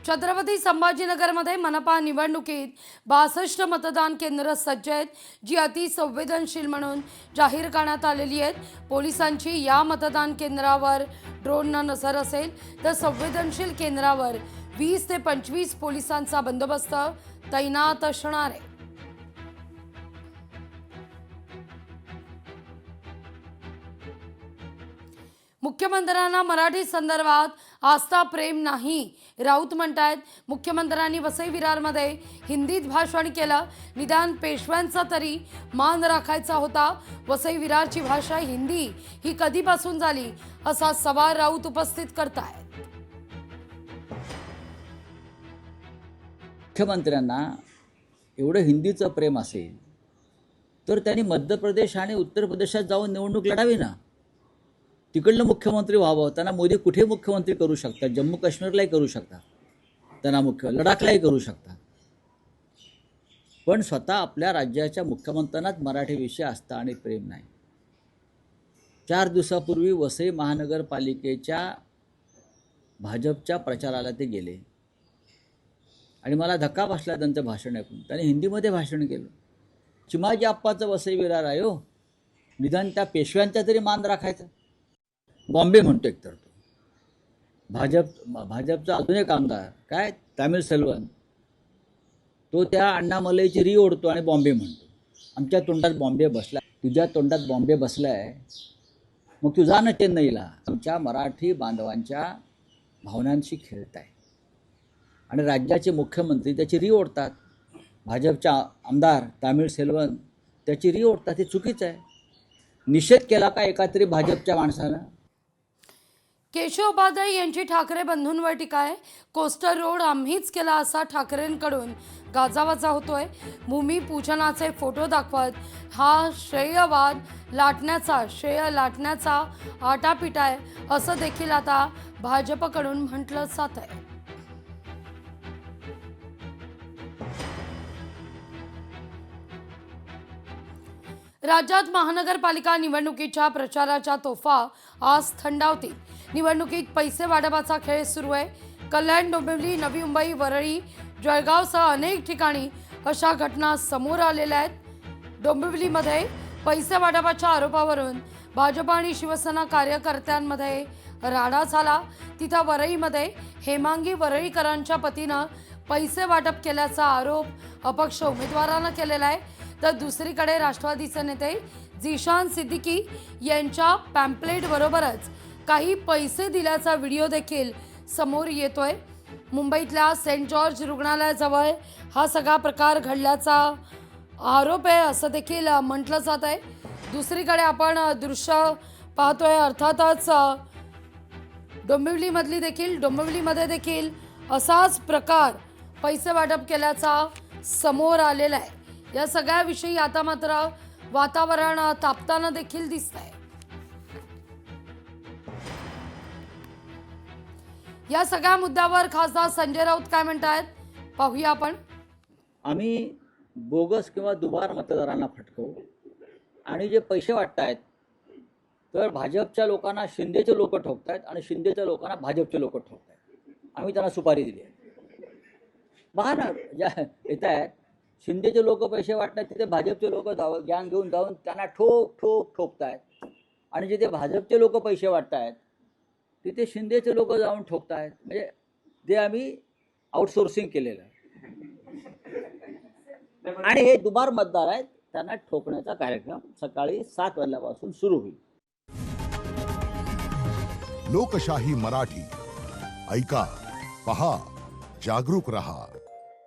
छत्रपती संभाजीनगरमध्ये मनपा निवडणुकीत 62 मतदान केंद्र सज्ज आहेत, जी अतिसंवेदनशील म्हणून जाहीर करण्यात आलेली आहेत. पोलिसांची या मतदान केंद्रावर ड्रोननं नजर असेल, तर संवेदनशील केंद्रावर 20 ते 25 पोलिसांचा बंदोबस्त तैनात असणार आहे. मुख्यमंत्र्यांना मराठी संदर्भात आस्था प्रेम नाही, राऊत म्हणतायत. मुख्यमंत्र्यांनी वसई विरारमध्ये हिंदीत भाषण केलं. निदान पेशव्यांचा तरी मान राखायचा होता. वसई विरारची भाषा हिंदी ही कधीपासून झाली, असा सवाल राऊत उपस्थित करतायत. मुख्यमंत्र्यांना एवढं हिंदीचं प्रेम असेल तर त्यांनी मध्य प्रदेश आणि उत्तर प्रदेशात जाऊन निवडणूक लढावी ना. तिकडलं मुख्यमंत्री व्हावं. त्यांना मोदी कुठे मुख्यमंत्री करू शकतात. जम्मू काश्मीरलाही करू शकतात, त्यांना लडाखलाही करू शकतात. पण स्वतः आपल्या राज्याच्या मुख्यमंत्र्यांनाच मराठीविषयी आस्था आणि प्रेम नाही. 4 दिवसापूर्वी वसई महानगरपालिकेच्या भाजपच्या प्रचाराला ते गेले आणि मला धक्का बसला त्यांचं भाषण ऐकून. त्यांनी हिंदीमध्ये भाषण केलं. चिमाजी आप्पाचं वसई विरार आहे हो, निदान त्या पेशव्यांचा तरी मान राखायचा. बॉम्बे म्हणतो एकतर तो. भाजपचा अजून एक आमदार काय तामिळ सेल्वन, तो त्या अण्णामलईची री ओढतो आणि बॉम्बे म्हणतो. आमच्या तोंडात बॉम्बे बसला, तुझ्या तोंडात बॉम्बे बसलाय, मग तू जा ना चेन्नईला. आमच्या मराठी बांधवांच्या भावनांशी खेळताय आणि राज्याचे मुख्यमंत्री त्याची री ओढतात. भाजपच्या आमदार तामिळ सेल्वन त्याची री ओढतात. हे चुकीचं आहे. निषेध केला का एका तरी भाजपच्या माणसानं? केशव उपाध्याय यांची ठाकरे बंधूंवर टीका आहे. कोस्टर रोड आम्हीच केला असा ठाकरेंकडून गाजावाजा होतोय. भूमिपूजनाचे फोटो दाखवत हा श्रेय लाटण्याचा आटापिटा आहे, असं देखील आता भाजपकडून म्हटलं जात आहे. राज्यात महानगरपालिका निवडणुकीच्या प्रचाराच्या तोफा आज थंडावतील. निवडणुकीत पैसे वाटपाचा खेळ सुरू आहे. कल्याण, डोंबिवली, नवी मुंबई, वरळी, जळगावसह अनेक ठिकाणी अशा घटना समोर आलेल्या आहेत. डोंबिवलीमध्ये पैसे वाटपाच्या आरोपावरून भाजप आणि शिवसेना कार्यकर्त्यांमध्ये राडा झाला. तिथं वरळीमध्ये हेमांगी वरळीकरांच्या पतीनं पैसे वाटप केल्याचा आरोप अपक्ष उमेदवारानं केलेला आहे. तर दुसरीकडे राष्ट्रवादीचे नेते झिशान सिद्दीकी यांच्या पॅम्पलेट बरोबरच काही पैसे दिल्याचा व्हिडिओ देखील समोर येतोय. मुंबईतल्या सेंट जॉर्ज रुग्णालयाजवळ हा सगळा प्रकार घडल्याचा आरोप आहे, असं देखील म्हटलं जात आहे. दुसरीकडे आपण दृश्य पाहतोय. अर्थातच डोंबिवलीमध्ये देखील असाच प्रकार पैसे वाटप केल्याचा समोर आलेला आहे. या सगळ्याविषयी आता मात्र वातावरण तापताना देखील दिसतंय. या सगळ्या मुद्द्यावर खासदार संजय राऊत काय म्हणतायत पाहूया आपण. आम्ही बोगस किंवा दुबार मतदारांना फटकवू आणि जे पैसे वाटतायत तर भाजपच्या लोकांना शिंदेचे लोक ठोकतायत आणि शिंदेच्या लोकांना भाजपचे लोक ठोकतायत. आम्ही त्यांना सुपारी दिली आहे. बघा ना, ज्या येत आहेत शिंदेचे लोक पैसे वाटतात तिथे भाजपचे लोक गॅंग घेऊन जाऊन त्यांना ठोकतायत आणि जिथे भाजपचे लोक पैसे वाटतायत तिथे शिंदेचे लोक जाऊन ठोकतायत. म्हणजे ते आम्ही आउटसोर्सिंग केलेलं आहे आणि हे दुबार मतदार आहेत, त्यांना ठोकण्याचा कार्यक्रम सकाळी 7 वाजल्यापासून सुरू होईल. लोकशाही मराठी ऐका, पहा, जागरूक रहा.